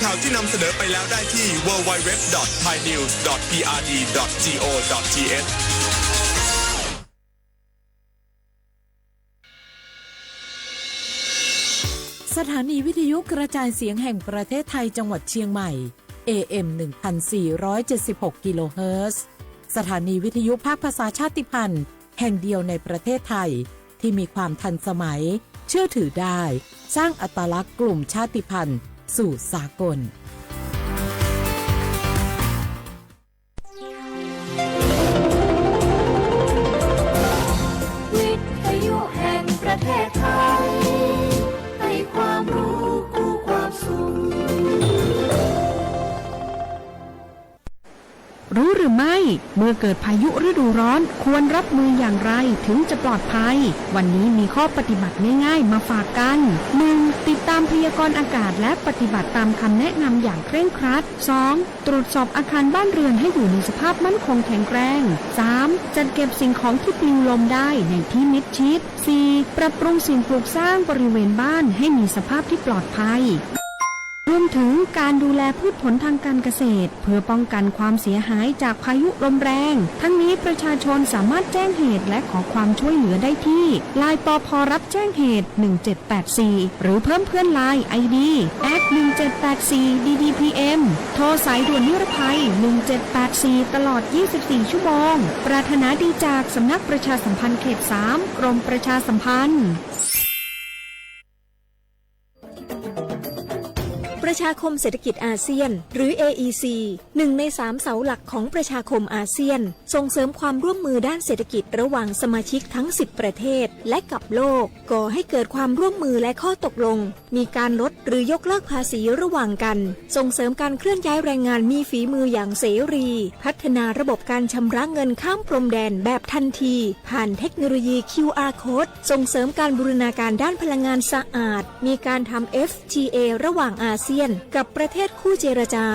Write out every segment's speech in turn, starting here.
ข่าวที่นำเสนอไปแล้วได้ที่ www.thainews.prd.go.thสถานีวิทยุกระจายเสียงแห่งประเทศไทยจังหวัดเชียงใหม่ AM 1476 กิโลเฮิรตซ์สถานีวิทยุภาคภาษาชาติพันธุ์แห่งเดียวในประเทศไทยที่มีความทันสมัยเชื่อถือได้สร้างอัตลักษณ์กลุ่มชาติพันธุ์สู่สากลวิทยุแห่งประเทศไทยให้ความรู้คู่ความสุขรู้หรือไม่เมื่อเกิดพายุฤดูร้อนควรรับมืออย่างไรถึงจะปลอดภัยวันนี้มีข้อปฏิบัติง่ายๆมาฝากกัน 1. ติดตามพยากรณ์อากาศและปฏิบัติตามคำแนะนำอย่างเคร่งครัด 2. ตรวจสอบอาคารบ้านเรือนให้อยู่ในสภาพมั่นคงแข็งแรง 3. จัดเก็บสิ่งของที่ปลิวลมได้ในที่มิดชิด 4. ปรับปรุงสิ่งปลูกสร้างบริเวณบ้านให้มีสภาพที่ปลอดภัยรวมถึงการดูแลพืชผลทางการเกษตรเพื่อป้องกันความเสียหายจากพายุลมแรงทั้งนี้ประชาชนสามารถแจ้งเหตุและขอความช่วยเหลือได้ที่ LINE ปภ.รับแจ้งเหตุ1784หรือเพิ่มเพื่อน LINE ID @1784ddpm โทรสายด่วนนิรภัย1784ตลอด24ชั่วโมงปรารถนาดีจากสำนักประชาสัมพันธ์เขต3กรมประชาสัมพันธ์ประชาคมเศรษฐกิจอาเซียนหรือ AEC 1 ใน 3 เสาหลักของประชาคมอาเซียนส่งเสริมความร่วมมือด้านเศรษฐกิจระหว่างสมาชิกทั้ง 10 ประเทศและกับโลกก่อให้เกิดความร่วมมือและข้อตกลงมีการลดหรือยกเลิกภาษีระหว่างกันส่งเสริมการเคลื่อนย้ายแรงงานมีฝีมืออย่างเสรีพัฒนาระบบการชำระเงินข้ามพรมแดนแบบทันทีผ่านเทคโนโลยี QR Code ส่งเสริมการบูรณาการด้านพลังงานสะอาดมีการทำ FTA ระหว่างอาเซียนกับประเทศคู่เจรจา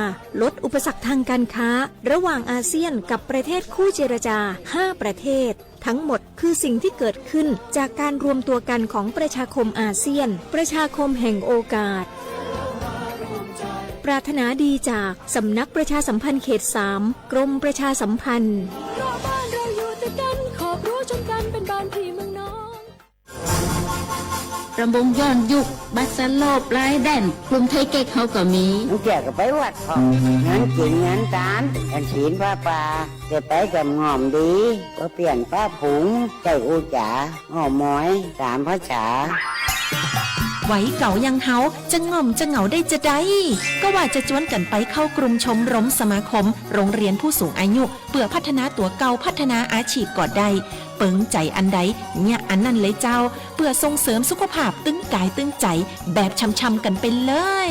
ลดอุปสรรคทางการค้าระหว่างอาเซียนกับประเทศคู่เจรจา5ประเทศทั้งหมดคือสิ่งที่เกิดขึ้นจากการรวมตัวกันของประชาคมอาเซียนประชาคมแห่งโอกาสปรารถนาดีจากสำนักประชาสัมพันธ์เขต3กรมประชาสัมพันธ์เพราะบ้านเราอยู่ติดกันขอบรู้จนกันเป็นบ้านพี่เมืองน้องรำวงย้อนยุคบัสโลบไร้แดนกลุ่มไทยเก๊กเขาก็มีมึงแจกกับไปวัดพองานจริงงานการกันศีลผ้าป่าจะไปกับงอมดีก็เปลี่ยนผ้าผุงใจอูจ๋าหอมม้อย3ภาษาไหวเก่ายังเฮาจะง่อมจะเหงาได้จะได้ก็ว่าจะจวนกันไปเข้ากลุ่มชมรมสมาคมโรงเรียนผู้สูงอายุเพื่อพัฒนาตัวเก่าพัฒนาอาชีพก่อได้เปิงใจอันใดเนี่ยอันนั้นเลยเจ้าเพื่อส่งเสริมสุขภาพตึงกายตึงใจแบบช่ำๆกันไปเลย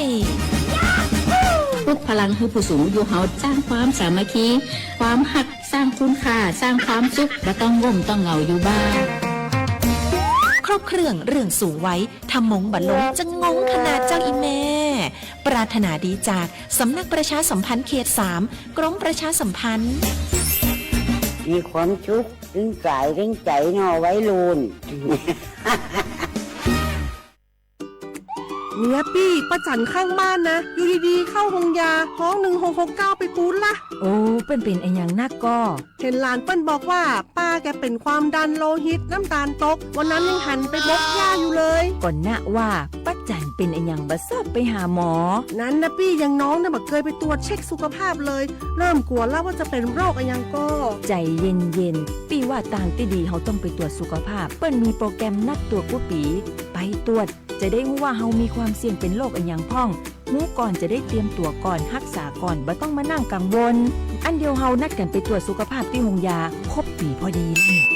ปลุกพลังให้ผู้สูงอายุเฮาสร้างความสามัคคีความหักสร้างคุณค่าสร้างความสุขบ่ต้องง่มต้องเหงาอยู่บ้านครบเครื่องเรื่องสูงไว้ทำมงบัลลงจะงงขนาดเจ้าอีแม่ปรารถนาดีจากสำนักประชาสัมพันธ์เขต3กรมประชาสัมพันธ์มีความชุกถึงกายถึงใจนอไว้ลูนเมียปี้ประจันข้างบ้านนะอยู่ดีๆเข้าห้องยาท้อง1669ไปปูนละโอ้เป็นไอ้ยังนักก็เห็นหลานเปิ้นบอกว่าป้าแกเป็นความดันโลหิตน้ำตาลตกวันนั้นยังหันไปบกยาอยู่เลยก่อนหน้าว่าป้าจันเป็นไอ้ยังบ่ทราบไปหาหมอนั้นนะปี้ยังน้องน่ะบ่เคยไปตรวจเช็คสุขภาพเลยเริ่มกลัวแล้วว่าจะเป็นโรคไอ้ยังก็ใจเย็นๆปี้ว่าต่างที่ดีเฮาต้องไปตรวจสุขภาพเปิ้นมีโปรแกรมนัดตรวจผู้ปีไปตรวจจะได้รู้ว่าเฮามีความเสี่ยงเป็นโรคอันยังพ่องรู้ก่อนจะได้เตรียมตัวก่อนรักษาก่อนบ่ต้องมานั่งกังวลอันเดียวเฮานัดกันไปตรวจสุขภาพที่โรงยาครบปีพอดี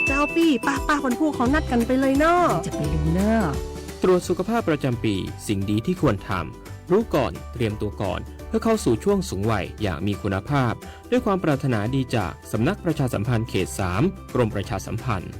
เจ้าปี้ป้าคนผู้เขานัดกันไปเลยเนาะจะไปลืมเนาะตรวจสุขภาพประจำปีสิ่งดีที่ควรทำรู้ก่อนเตรียมตัวก่อนเพื่อเข้าสู่ช่วงสูงวัยอย่างมีคุณภาพด้วยความปรารถนาดีจากสำนักประชาสัมพันธ์เขต3กรมประชาสัมพันธ์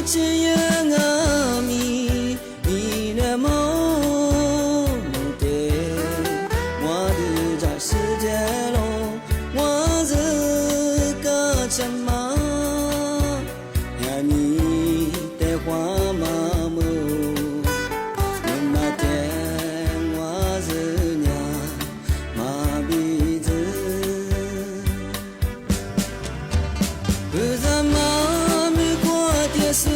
亲人啊咪咪的梦的，我的在世界中，我是个什么？呀你的话嘛么？你那天我是娘马鼻子，不怎么没过的事。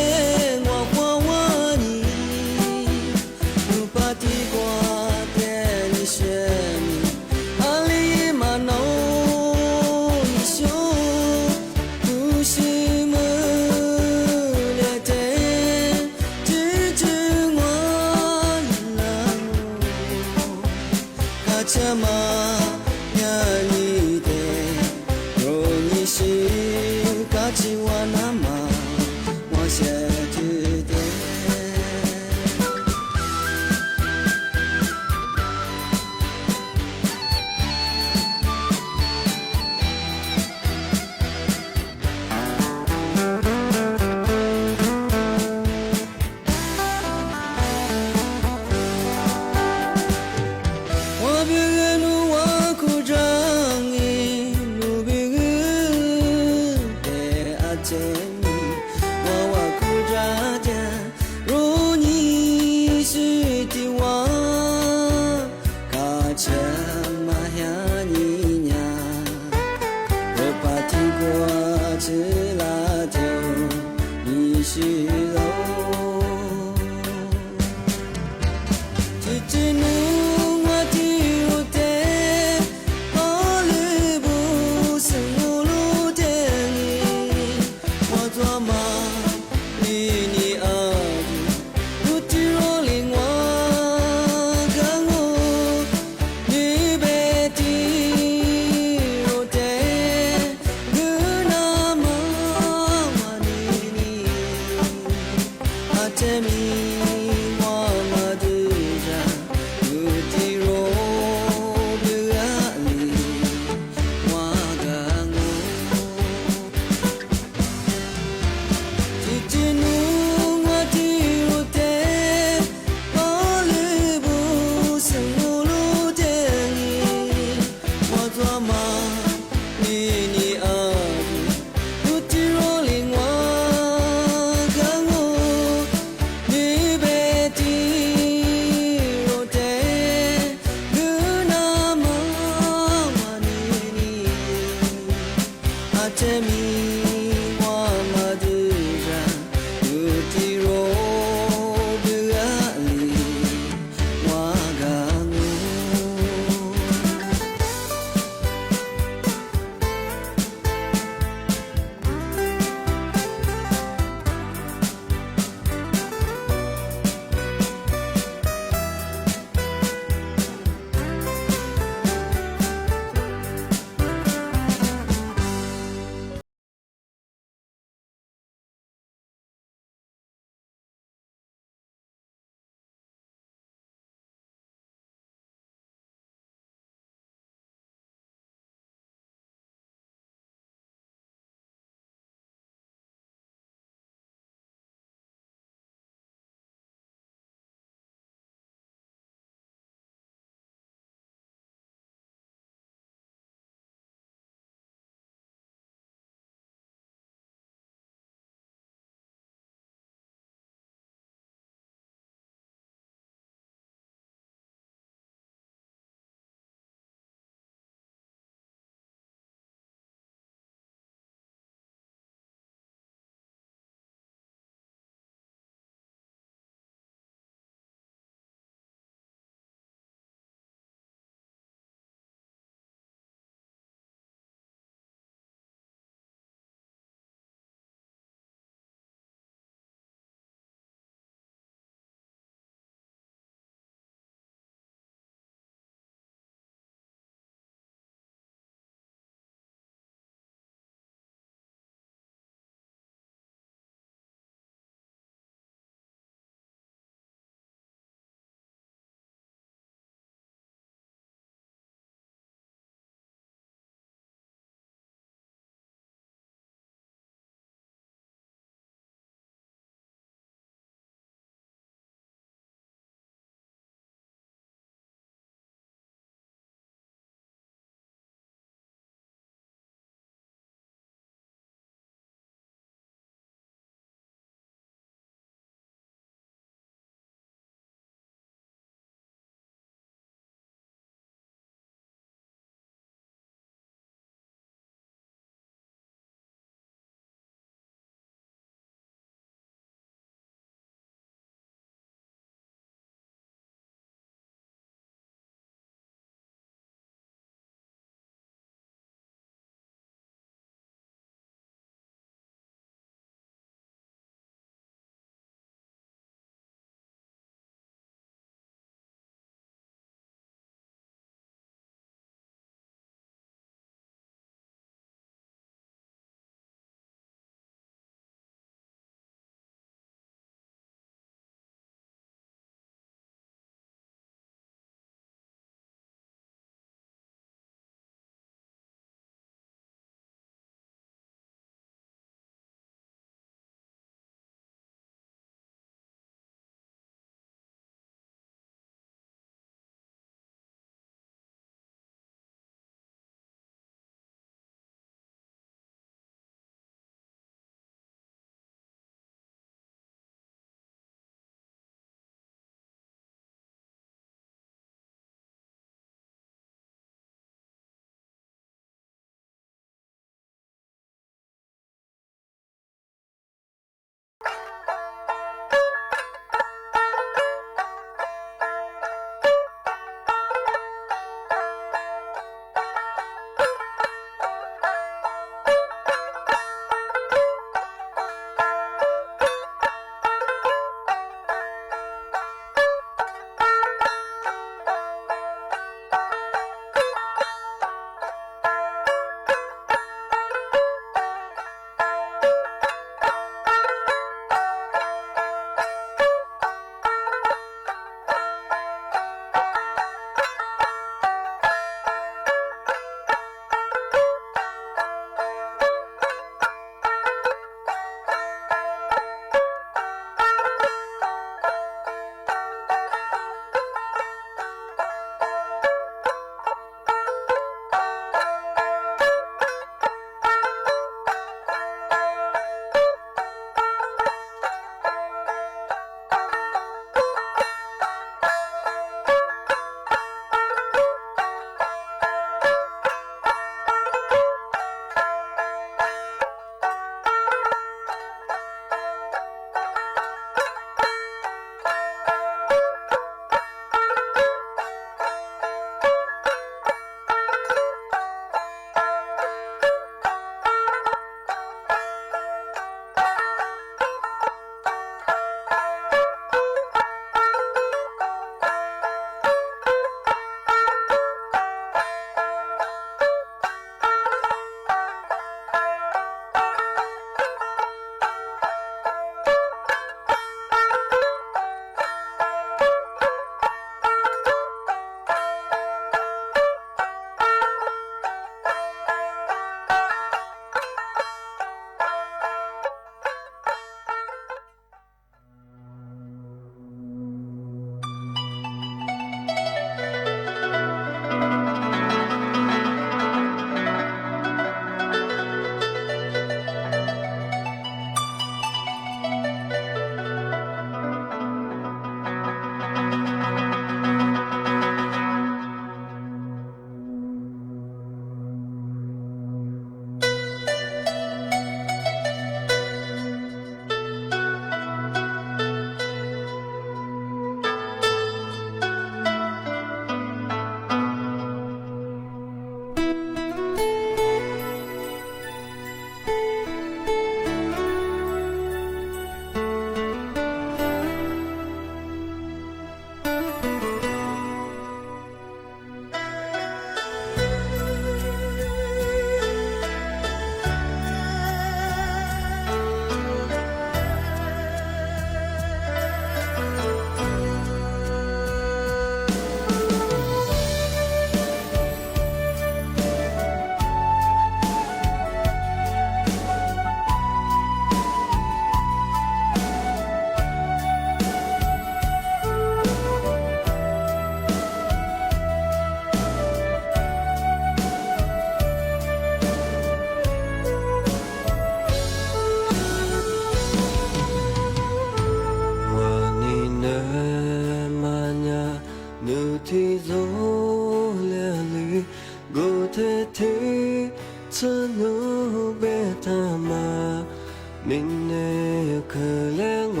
你那可怜我，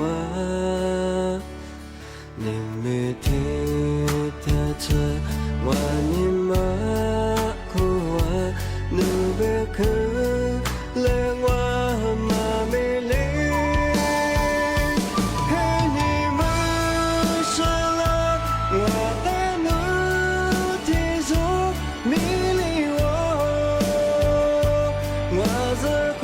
你没听他说我你妈哭我，你别可怜我妈没理，嘿你们说了我的怒气说迷离我，我是快。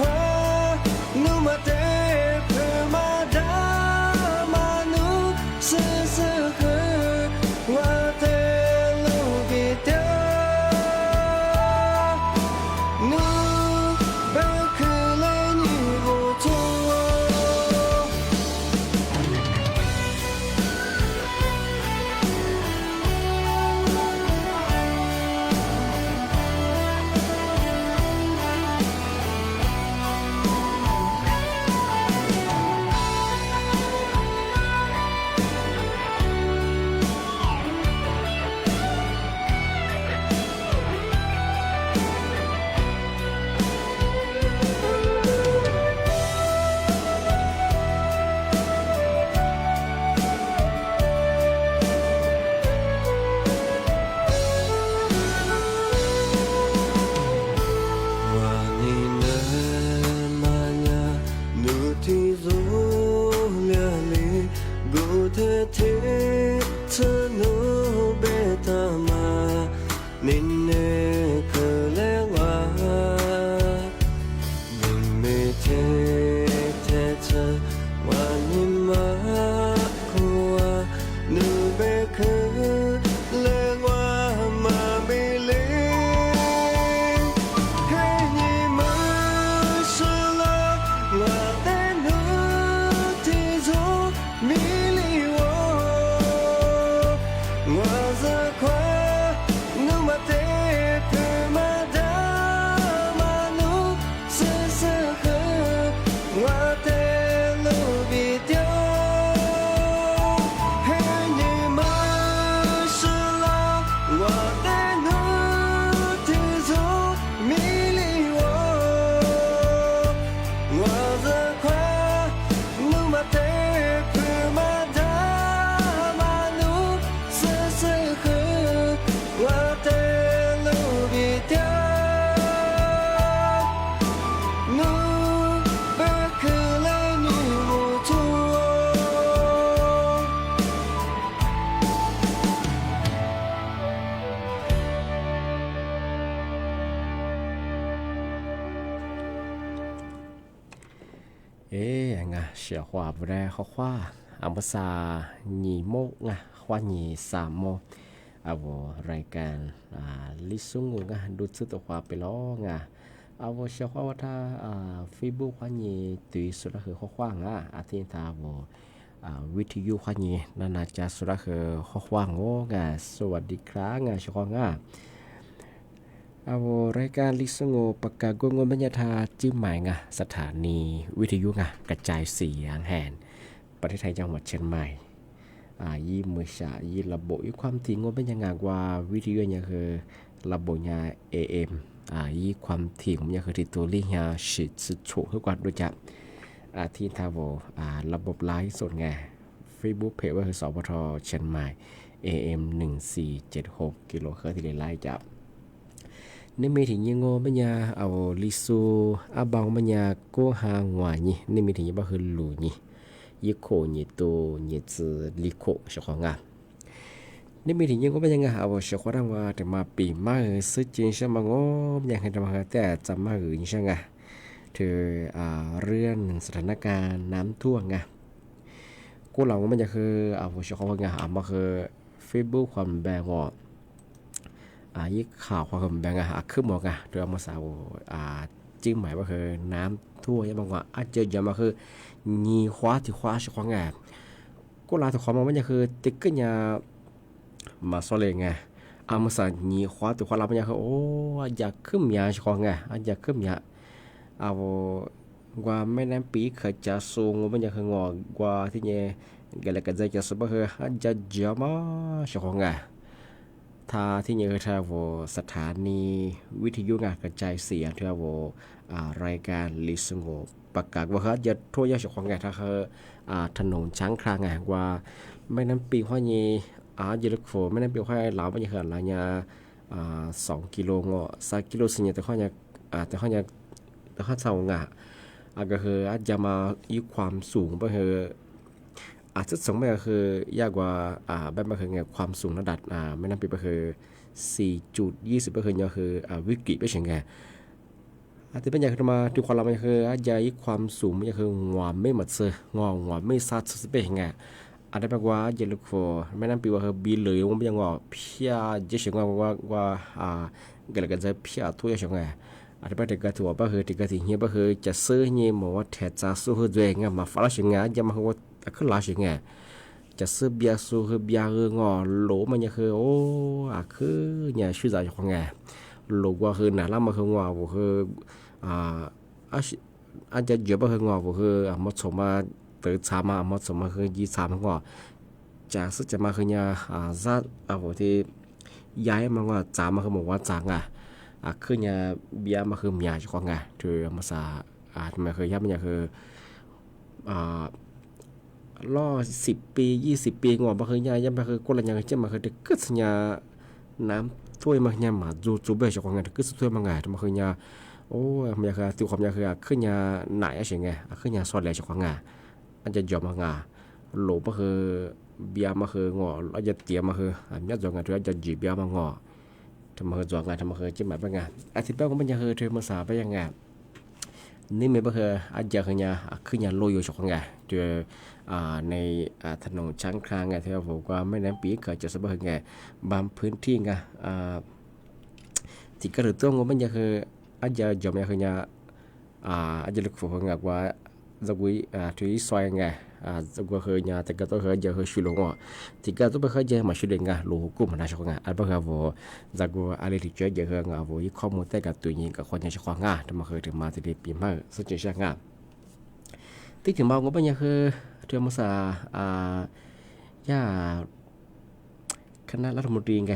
เสียว่าบแรเขาคว้าอัมพสาหนีโมกงะคว้าหนีสามโมเอารายการลิซุงงะดูสุดตัวความไปล้องะเอาเสียว่าถ้าเฟซบุ๊กคว้าหนีตุยสุดละคือเขาคว้างะอาทิตย์ตาวิทยุคว้าหนีนานาจาสุดละคือเขาคว้างโง่งะสวัสดีครับงะเสียว่างะเอารายการลิสงโงปากกาโกงบรรยาธาจิ้มหมายงะสถานีวิทยุงะกระจายเสียงแห่งประเทศไทยจังหวัดเชียงใหม่ยี่มือฉะยี่ระบบยี่ความถี่งบเป็นยังไงว่าวิทยุเนี่ยคือระบบเนี่ย AM ยี่ความถี่ของเนี่ยคือที่ตัวลิงยาสิบสุดโฉคือกว่าดูจับที่ทาวระบบไลฟ์สดไง Facebook เพจว่าคือสปทเชียงใหม่ AM 1476กิโลเฮิรตซ์ที่ไล่จับนี่มีถึงยังโง่ปัญญาเอาลิซูอาบองปัญญาโกหางหวานี่นี่มีถึงยังบ่คือหลูนี่ยิโคนี่โตนี่จือลิโคเฉพาะงานี่มีถึงยังโง่ปัญญาเอาเฉพาะดังว่าแต่มาปีมาซื้อจริงใช่มั้งโง่ยังให้ทำมาแต่จำมาหรือใช่ไงเธอเรื่องสถานการณ์น้ำท่วมไงกูหลังมันจะคือเอาเฉพาะงาเอามาคือ Facebook ความแบงว่ายี่ข่าวความแบ่งขึ้นหมดกันโดยเอามาสาวจิ้มหมายว่าคือน้ำท่วมยังบางว่าเจอยังมาคืองีคว้าที่คว้าชิคว้างานก็ลาถึงความมันจะคือติ๊กเกอร์เนี่ยมาสอนเลยไงเอามาสานงีคว้าที่คว้าเรามันจะคือโอ้อยากขึ้นยาชิคว้างไงอยากขึ้นยาเอาว่าไม่น้ำปีเคยจะสูงมันจะคืองอกว่าที่เนี่ยกันเลยกันใจจะสบายคือจะเจอมาชิคว้างไงถ้าที่นี่คือถ้าสถานีวิทยุงานกระจายเสียงที่รายการลิสงโง ประกาศว่าเขาจะทั่วยาของไงถ้าเขาถนนช้างคลางไงว่าไม่นั้นปีห้อยยีเยลโฟไม่นั้นปีห้อยเหลาไม่ยังเหินหลายยา2 กิโลงอ3 กิโลสิเนี่ยแต่ห้อยยาแต่ห้อยยาแต่ห้อยเสาง่ะก็คืออาจจะมาอีความสูงก็คืออาจจะสูงไปก็คือยากกว่าแบบก็คือไงความสูงระดับไม่นั้นปีก็คือ 4.20 ก็คือเนี่ยคือวิกฤตไปเช่นไงอาจจะเป็นอย่างที่มาดูความเราไม่คืออาจจะอีความสูงไม่คือหัวไม่หมดเสืองอหัวไม่ซัดสุดไปไงอาจจะเป็นว่าจะลุกโฟไม่นั้นปีว่าคือบีเลยว่าไม่ยังว่าเพียจะเชื่อว่าเกิดกันจะเพียทั่วเช่นไงอาจจะเป็นเด็กตัวก็คือเด็กที่เหี้ยก็คือจะซื้อเนี่ยหมอว่าแทนจะสู้คือตัวเองไงมาฟ้าเช่นไงจะมาว่าขึ้นลาเช่นไงจะซื้อเบียร์สู้คือเบียร์งอโหลมันยังคือโอ้คือเนี่ยชื่อใจของไงโหลว่าคือหนาล่ำมาคืองอว่าคืออาจจะเยอะไปคืองอว่าคือหมดสมมาตื่นเช้ามาหมดสมมาคือ23งอจากสุดจะมาคือเนี่ยซัดว่าที่ย้ายมาว่าจามาคือบอกว่าจางคือเนี่ยเบียร์มาคือเมียของไงถือมาซามาคือยับมันยังคือล่อ10 ปี20 ปีงอมาคือเนี่ยยับมาคือคนละอย่างจะมาคือเกิดสัญญาน้ำถ้วยมาเนี่ยมาจูเบชของไงเกิดถ้วยมาไงมาคือเนี่ยโอ้ยมันคือตัวความยาคือขึ้นยาไหนอะไรเงี้ยขึ้นยาซอสแหลกของงาอันจะยอมงาโหลก็คือเบียร์มาคืองอเราจะเตรียมมาคืออันนี้จงงานที่จะจีบเบียร์มางอทำมาคือจงงานทำมาคือจิ้มแบบงานอาทิตย์แรกก็มันจะคือเธอมาสาไปยังไงนี่ไม่คืออาจจะขึ้นยาโลโยของงาเจอในถนนช้างคลางไงที่เราบอกว่าไม่นั้นปีเกิดจะสบายไงบางพื้นที่ไงที่กระตุ้นก็มันจะคืออาจจะจำอย่างอาจจะลึกฝังว่าจะวิที่ซอยไงจะว่าคือเนี่ยแต่ก็ต้องคือจะคือชุลงอ่ะที่ก็ต้องไปคือจะมาชุลงไงลูกกุ้มนะชกไงอันเป็นคือว่าจะว่าอะไรที่จะจะคือไงว่าอีข้อมูลแต่กับตัวนี้กับคนยังชกไงแต่มาคือถึงมาที่ปีมาสุดจะใช่ไงที่ถึงมาก็เป็นอย่างคือเรื่องภาษาย่าคณะรัฐมนตรีไง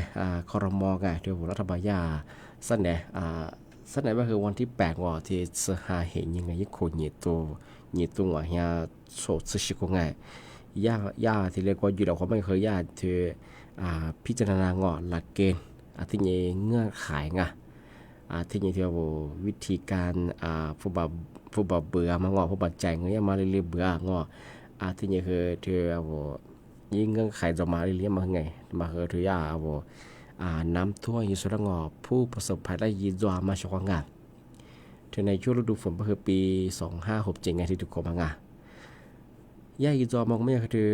ครม.ไงเดี๋ยวรัฐบาลย่าสั้นเนี่ยก็คือวันที่8ว่าที่สหาเห็นยังไงยี่คนเหยียดตัวว่าเฮียโสดสุชิโกไงย่าที่เรียกว่าอยู่แล้วเขาไม่เคยย่าที่พิจารณางอหลักเกณฑ์ที่ยังเงื่อนไขไงที่ยังที่ว่าวิธีการผู้บ่เบื่อมางอผู้บ่ใจเงี้ยมาเรื่อยๆเบื่องอที่ยังคือที่ว่ายิ่งเงื่อนไขจะมาเรื่อยๆมาไงมาคือที่ย่าว่าน้ำท่วมยิสุรงอผู้ประสบภัยได้ยีดวามาชกงานในช่วงฤดูฝนก็คือปี2567ไงที่ทุกคนมางย่ายีดวามองไม่ใช่คือ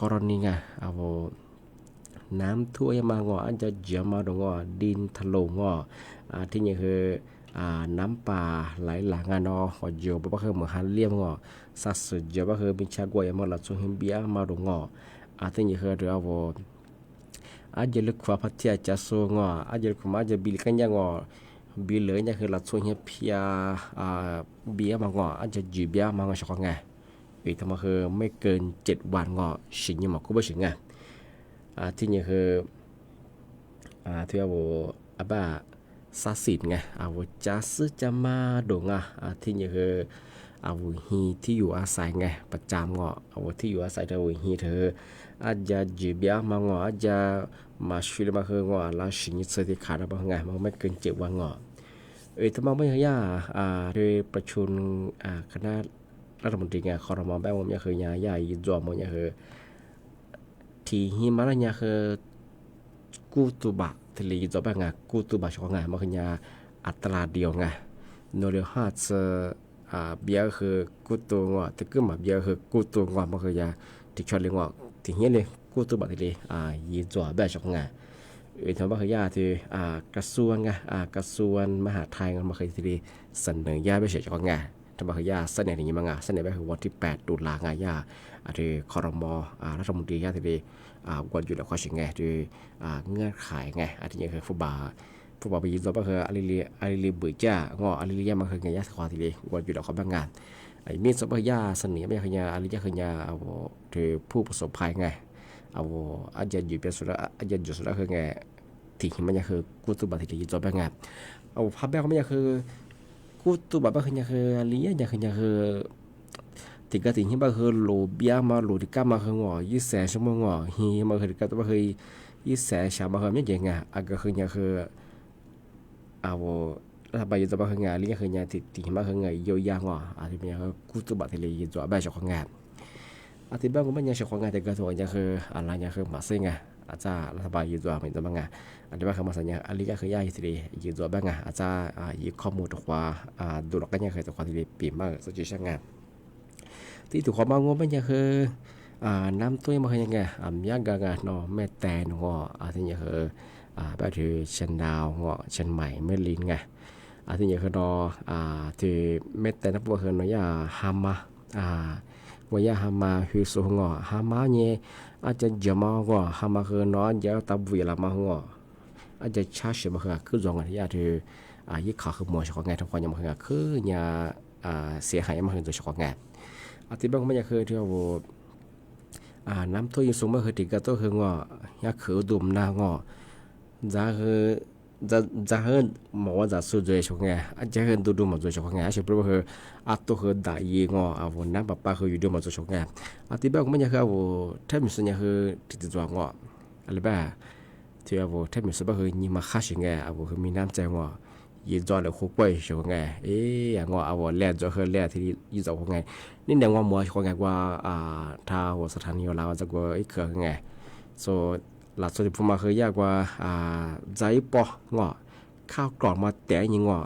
กรณีไงน้ำท่วมมางออันจะเจียมาดงดินถล่มที่นี่คือน้ำป่าไหลหลากงหอเจียวก็คือเหมือนฮันเลียมสัตว์สุดเจียวก็คือบินชากวยมาหลัดช่วงเบียมาดงที่นี่คือเรื่องอาจจะลึกกว่าพัทยาจะสูงอาจจะลึกกว่าอาจจะบิลกันยังบิลเลยเนี่ยคือหลักส่วนเฮียเพียเบียมางอาจจะจีเบียมางชกไงทำมาคือไม่เกิน7 วันสิ่งยังมาก็ไม่สิ่งไงที่นี่คือที่ว่าบ้าซาสินไงจะซื้อจะมาดงที่นี่คือฮีที่อยู่อาศัยไงประจำที่อยู่อาศัยเธอฮีเธออาจจะจีบยามางอาจจะมาช่วยมาคืองแล้วสิ่งที่เสียขาดบางไงมันไม่เกิน7 วันถ้ามันไม่ยากโดยประชุมคณะรัฐมนตรีไงคอรมอแบบมันยังคือยาใหญ่จอมมันยังคือที่หิมะเนี่ยคือกูตุบะทะเลจอแบบไงกูตุบะชกไงมันคือยาอัตราเดียวไงโนเรียฮัตเบียคือกูตัวแต่ก็มาเบียคือกูตัวมันคือยาที่ชอบเรียกว่าที่เฮียเลยกูตัวบัตรเลยยีจ่อแบบชกไงทำว่าคือยาที่กระทรวงไงกระทรวงมหาดไทยมันเคยที่เสนอยาไม่เฉยชกไงทำว่าคือยาเสนออย่างนี้มั้งเสนอไปคือวันที่8 ตุลาคมยาที่ครม.รัฐมนตรียาที่วันอยู่แล้วข้อสิ่งไงที่เงื่อนไขไงที่นี่คือผู้บ่าวไปยืนตัวก็คืออาริลีบุจ้างอาริลียามาคือไงยาสควาที่เลยวันอยู่แล้วเขาบางงานมีสมัยยาเสนอไม่คือยาอาริยาคือยาที่ผู้ประสบภัยไงอาจจะอยู่เป็นสุดอาจจะอยู่สุดคือไงที่มันยังคือกูตุบัติที่ยืนตัวบางงานภาพแบบก็ไม่ยังคือค tu ba khanya khe liya nya khanya khe tiga ting hi ba khe lo bia ma lo di ka ma khe ngo yi sa sha mo ngo hi ma khe ka ba khe yi sa sha ma khe me je nga aga khanya khe awo la ba yi ba khe nga liya khanya ti ma khe nga yo ya ngo ti me ku tu ba ti le yi zo ba sha nga ti ba ko ma nya sha nga te ga to nya khe ala nya khe ma se ngaอาจารย์รัฐบาลยืนตัวเป็นตัวบ้างอันนี้ว่าคำว่าสัญญาอันนี้ก็คือยาที่ดียืนตัวบ้างอาจารย์ยืนข้อมูลตัวดูหลักกันยังเคยตัวความที่ดีปีมากสุดยอดช่างงานที่ถูกความงงมันยังคือน้ำตัวมันคือยังไงยากงานเนาะแม่แตนงอที่ยังคือแบบที่เชนดาวงอเชนใหม่แม่ลินไงที่ยังคือเนาะที่แม่แตนนับว่าคือเนาะยาฮามาว่าya hama husu ngo hama nye aja jama ngo hama ke no ja tabwi la ma ngo aja chashi ba kha ku zong ya de yi kha khu mo sha ngai ta kwa nya ma kha khu nya sia hai ma hu zo sha ngai ti ba ma ya khu thio wo nam to yi su ma khu ti ga to khu ngo ya khu dum na ngo za he za hơn một giờ số rồi số nghe anh chơi hơn tôi một rồi số nghe số bữa hơn tôi hơn đại gì ngọ vùng nam bapa hơn nhiều một rồi số nghe tí bao cũng mấy nhà hơn thêm một số nhà hơn thì rồi ngọ anh ba thì vùng thêm một số bao hơn nhưng mà khác số nghe vùng miền nam chơi ngọ gì do là khu quê số nghe ngọ vùng lẻ rồi hơn lẻ thì gì do nghe nên là ngọ mua số nghe qua thaoสถานีเราจะqua ít cửa nghe so là số phim mà khơi qua giấy bò ngọข้าวกล่องมาแต่ยังงอ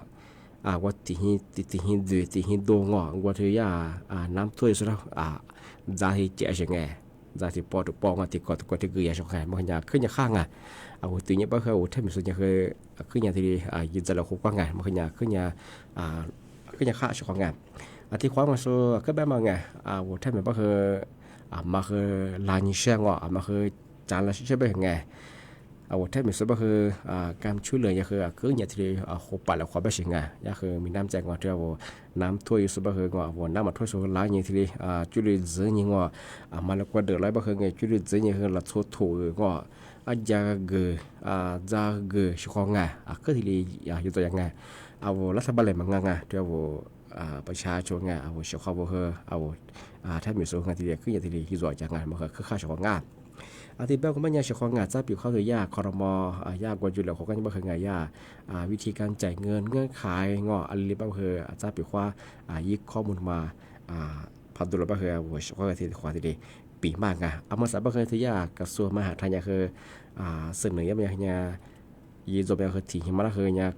ว่าที่หินดูที่หินโดงอว่าที่น้ำถ้วยสุดจะที่เจ๋อไงจะที่ปอตุปองที่กอดที่เกลือชงไงมันอยากขึ้นอยากข้างว่าที่นี้บ่เคยว่าถ้ามีส่วนอยากขึ้นอยากที่ยินจะเราคุกว่าไงมันอยากขึ้นอยากข้าชงไงที่ความมาสู้ก็แบบมาไงว่าถ้ามีบ่เคยมาเคยลายนิเชงมาเคยจานละใช่ไหมไงว่าถ้ามีส่วนก็คือการช่วยเหลือก็คืออย่างที่โคปัดและความเป็นสิ่งก็คือมีน้ำแจงว่าที่ว่าน้ำท่วมส่วนก็คือว่าน้ำมาท่วมส่วนหลายอย่างที่ช่วยเหลือเยอะยิ่งว่ามาแล้วก็เดือดร้อนก็คือไงช่วยเหลือเยอะยิ่งคือละทั่วถูกว่าจะเกิดจะเกิดสิ่งไงก็ที่อยู่ตัวอย่างไงรัฐบาลเลยมันไงที่ว่าประชาชนไงสิ่งเขาบอกคือถ้ามีส่วนที่คืออย่างที่อยู่ตัวอย่างไงมันคือค่าสิ่งไงที่เบลก็ไม่ยากเฉพาะงานจะปิดเข้าตัวยากคอรมอยากกว่าอยู่แล้วเขาก็ยังไม่เคยงานยากวิธีการจ่ายเงินเงื่อนไขงออะไรบ้างคือจะปิดว่ายึดข้อมูลมาพันธุระบ้างคือว่าเขาก็ที่ความที่ดีปีมากไงมาสาบ้างคือที่ยากกระทรวงมหาดไทยคือเสนอยังไงเนี่ยยืนจบยังคือที่หิมะคือเนี่ย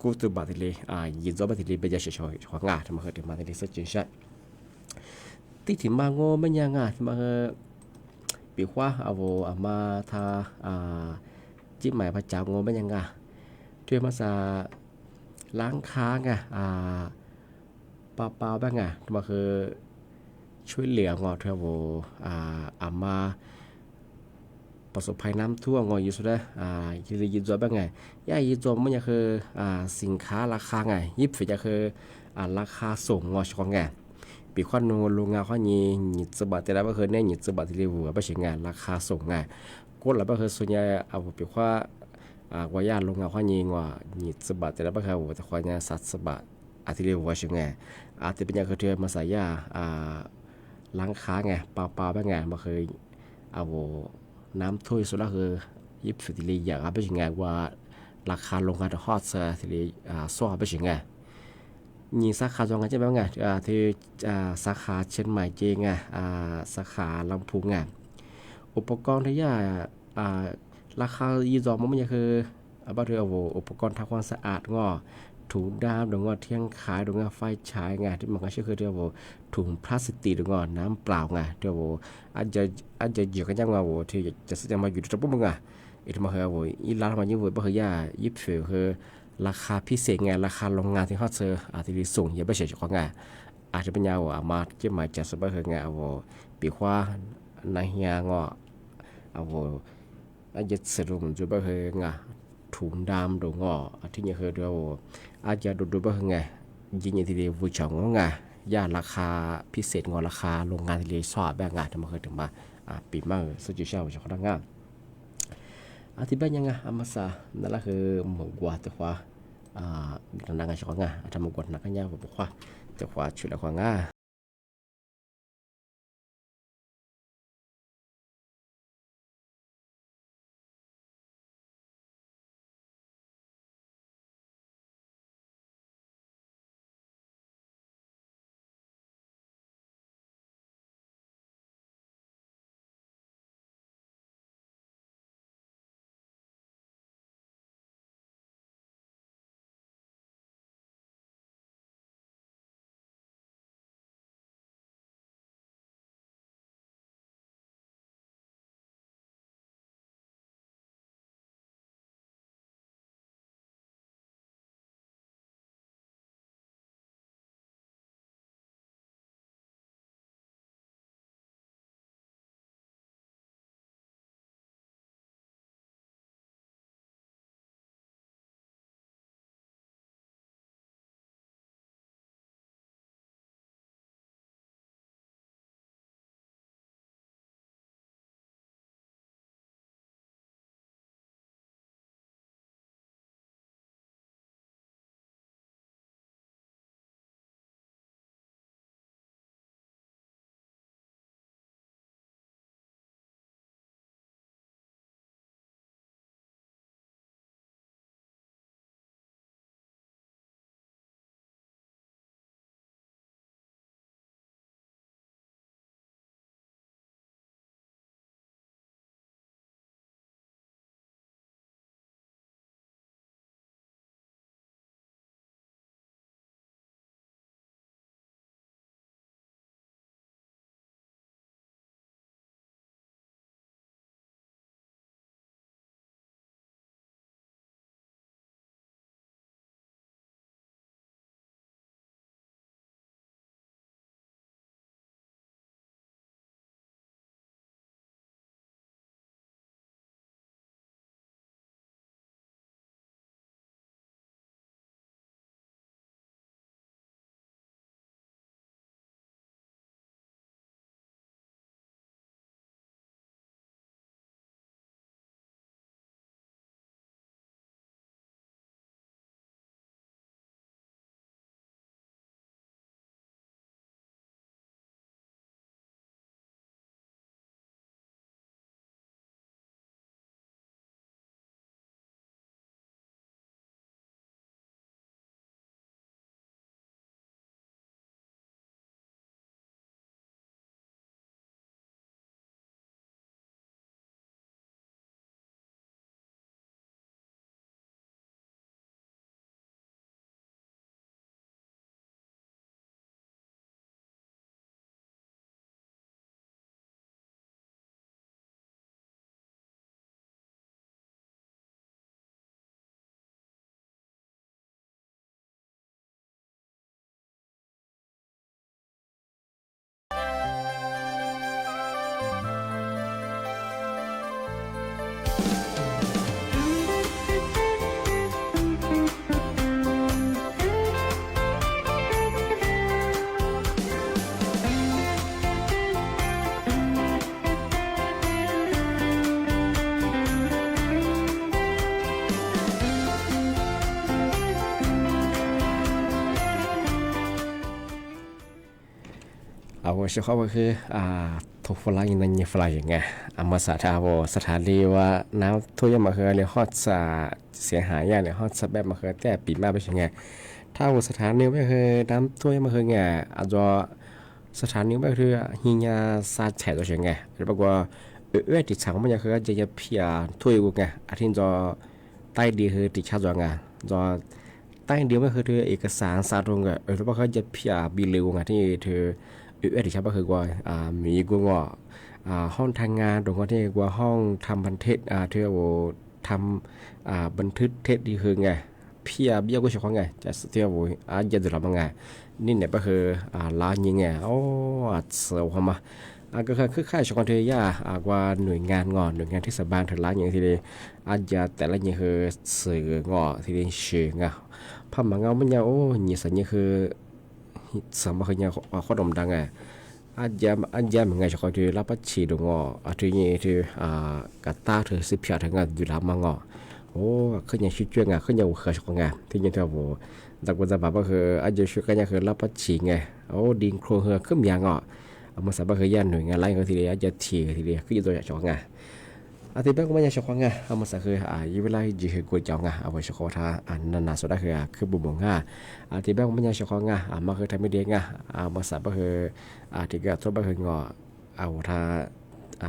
กู้ตัวบัตรที่เลยยืนจบบัตรที่เลยไปจะเฉยๆของงานทำมาคือถึงมาที่สุดจริงใช่ที่ถึงมาโง่ไม่ยังที่มาปีว่ามาทาจิ้มหมายพระเจ้างงเป็นยังไงช่วยมาซาล้างค้าไงเปล่าบ้างไงมาคือช่วยเหลืองอเทวมาประสบภัยน้ำท่วมงออยู่สุดเลยยืนจอบ้างไงย่ายืนจอมันยังคือสินค้าราคาไงยิบฝีจะคือราคาส่งงอชงไงปีข้อนูลงงานข้อนี้หยิบสบัดแต่ละก็คือเนี่ยหยิบสบัดที่เรียกว่าไม่ใช่งานราคาส่งงานก็แล้วก็คือส่วนใหญ่ปีข้อว่าญาติลงงานข้อนี้ว่าหยิบสบัดแต่ละก็คือแต่ข้อนี้สัตว์สบัดที่เรียกว่าใช่งานที่เป็นอย่างคือเธอมาใส่ยาล้างค้าไงเปล่าบ้างไงมาเคยน้ำถ้วยสุดละคือยิบสุดที่เรียกไม่ใช่งานว่าราคาลงงานฮอตเซอร์ที่เรียกซ้อไม่ใช่งานมีสาขาจองกันใช่ไหมไงที่สาขาเชียงใหม่เจงสาขาลำพูนอุปกรณ์ที่ราคายีจอมมันยังคือบ้านเธออุปกรณ์ทำความสะอาดงอถุงดำดงเที่ยงขายดงไฟฉายไงที่มันก็ชื่อคือเธอถุงพลาสติกดงน้ำเปล่าไงเธออาจจะเยอะกันยังไงที่จะแสดงมาอยู่ที่ปุ๊บมึงอีกมาเหรออีร้านมันยิ่งเว้ยบ้านเฮียยิบเฟือคือราคาพิเศษไงราคาโรงงานที่เขาเจอที่ส่งเยอะไม่ใช่เฉพาะไงอาจจะเป็นยาวมาจะมาจัดสบายเหรอไงปีกว่าในเฮียงอาจจะสรุปจะบ้าเหรอไงถุงดำดงที่เนี่ยคือเราอาจจะดูบ้าเหรอไงยิ่งอย่างที่เดียววิจารณ์ไงย่าราคาพิเศษราคาโรงงานที่เรียกสอบแบบไงทำไมเคยถึงมาปีมากสุดยอดเฉพาะงานที่บ้านยังไงมาซานั่นแหละคือหมวกว่าแต่ว่า นังชองทำกดนักเนี่ยบอกว่าจะขวาชุดละขวางเอาเฉพาะก็คือทุกฝรั่งนั่นยังฝรั่งยังไงมาสถาวสถานีว่าน้ำท่วมมาคือเลยฮอดเสียหายอย่างเลยฮอดแบบมาคือแต่ปีมาเป็นยังไงถ้าสถานีไม่คือน้ำท่วมมาคือไงอาจจะสถานีไม่คือหิ้งยาซาแฉตัวยังไงหรือว่าติดฉังมันยังคือจะเพียท่วยกูไงอาทิตย์จะใต้ดีคือติดชาตัวไงจะใต้เดียวไม่คือเอกสารสาตรงไงหรือว่าเขาจะเพียบิลเลวไงที่เธอที่ชาก็คือว่ามีกูว่าห้องทางงานตรงที่ว่าห้องทำบันทึกเธอว่าทำบันทึกเทศดีคือไงเพียเบี้ยก็ใช่ของไงจะเที่ยวว่าจะดูแลมันไงนี่เนี่ยก็คือลายังไงโอ้เสียวมาก็คือค่ายชกรเทียว่าหน่วยงานงอหน่วยงานที่สบานถึงร้านอย่างที่ดีอาจจะแต่ละอย่างคือสื่องอที่ดีเชื่องพม่าเงามันยังโอ้ยสัญญาคือสมัยนี้ข้อดมดังไงอาจจะเหมือนไงชกรเทียรับปัจฉีดงอที่นี่ที่กาตาเธอสิบชาติงานอยู่ลำมังอ โอ้ขึ้นอย่างชิดเชื่องขึ้นอย่างเขยชกงาที่ยังเท่าโบจากวันจะแบบว่าคืออาจจะช่วยกันอย่างคือรับปัจฉิงไงโอ้ดิงโครงเหือขึ้นอย่างอ่ะเอามาสับคือยันหน่วยงานไล่กันทีเดียวจะถี่ทีเดียวขึ้นตัวชกงาอาทิตย์แรกก็ไม่ยังชกงาเอามาสักคือยี่เวลาจีคือกวยจังเอาไว้ชกท่านาสุดท้ายคือบุบงาอาทิตย์แรกก็ไม่ยังชกงามาคือทำไม่ดีงาเอามาสับคืออาทิตย์ก็ทบคืองอเอาท่า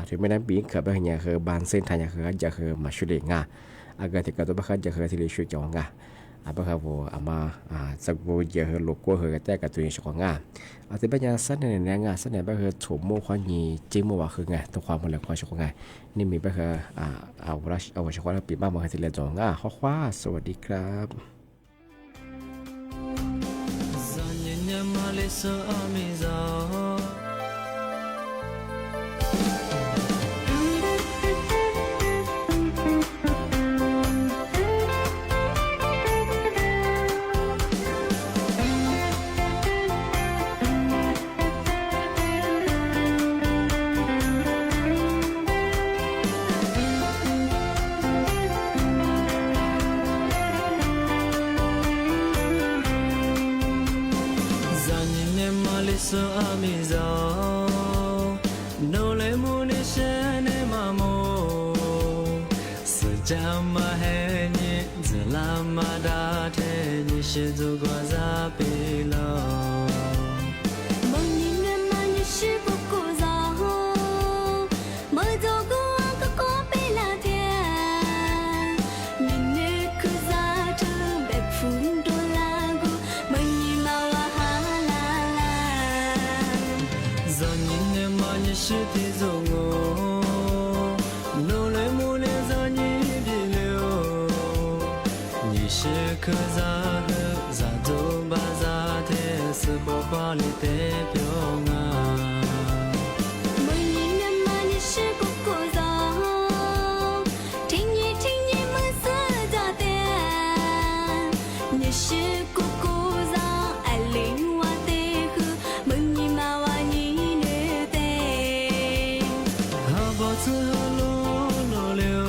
ถึงไม่นั้นปีเกิดเป็นอย่างคือบานเส้นทางอย่างคือจะคือมาช่วยงาagar tiga tu bahkan jaga tili syu jonga apa kamu ama sebu jaga logo harga kat tu yang sekonga ati banyak sana ni nga sana bah chomo khwani jimo wa khunga to khwa mo le khwa sekonga ni mi bah awrash awash khwa pi ma ma tili jonga khwa สวัสดีครับZanya malisa amiza so amiza no le mune shane mamo sajama he ni zalama da the ni shizu gwaza pelo mong ni ma ni shi ko ko za ho mo zo go ka ko pe la tian ni ne ku za tu be phun do la go mo ni ma wa ha la Zanine mani shiti zongo no le mune zani dileo ni shi kaza za do ba za the se bo ba le te pyonga mo ni ma ni shi ko ko za ho ting ni ma sa da te ni shi ko ko za a ling wa te hu mo ni ma wa ni Zu lo lo leo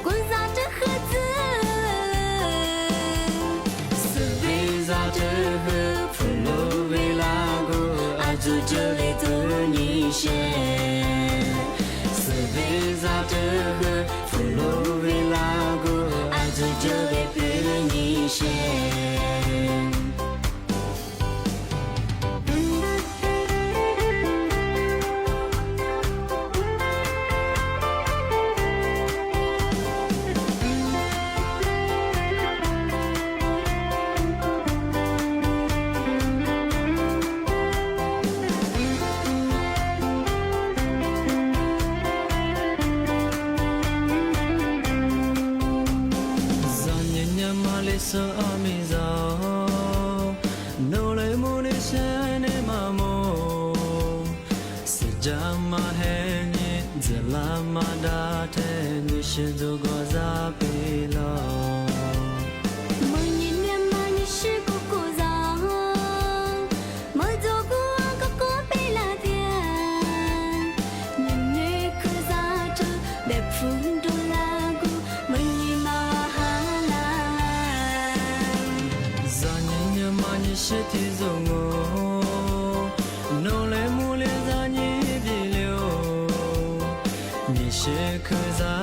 Quân gia trở khứ tư Se visa te he Fulo vela go Aju trở lệ tu ni she Se visa te he Fulo vela go Aju trở lệ tu ni she So amiza no le mune shane mamo sajama he ni zalama da the ni shizu gwaza pelo Mo ni ma ni shi ko ko za ho mo zo go ka ko pe la tian ni ne ku za tu be phun do la go mo ni ma ha la Mani shiti zongo no le mule zani bileo ni she kaza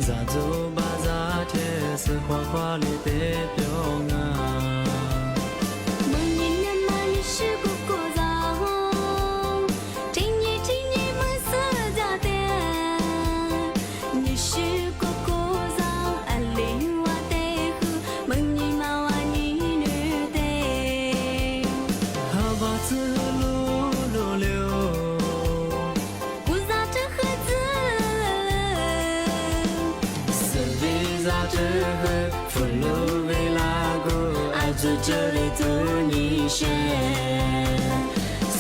za zo ba za the se khwa khwa le te pyonga mo ni ma ni shi ko ko za ho ting ni ma sa da te ni shi ko ko za a ling wa te hu mo ni ma wa ni Zu lo lo leo Quân gia trở khứ tư Se visa te he Fulo vela go Aju trở lệ tu ni she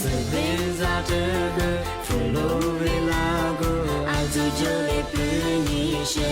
Se visa te he Fulo vela go Aju trở lệ tu ni she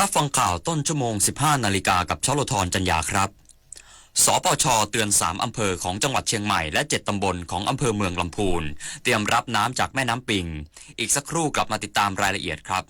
รับฟังข่าวต้นชั่วโมง 15 นาฬิกากับชลธรจัญญาครับ สปช.เตือน3อำเภอของจังหวัดเชียงใหม่และ7ตำบลของอำเภอเมืองลำพูนเตรียมรับน้ำจากแม่น้ำปิงอีกสักครู่กลับมาติดตามรายละเอียดครับ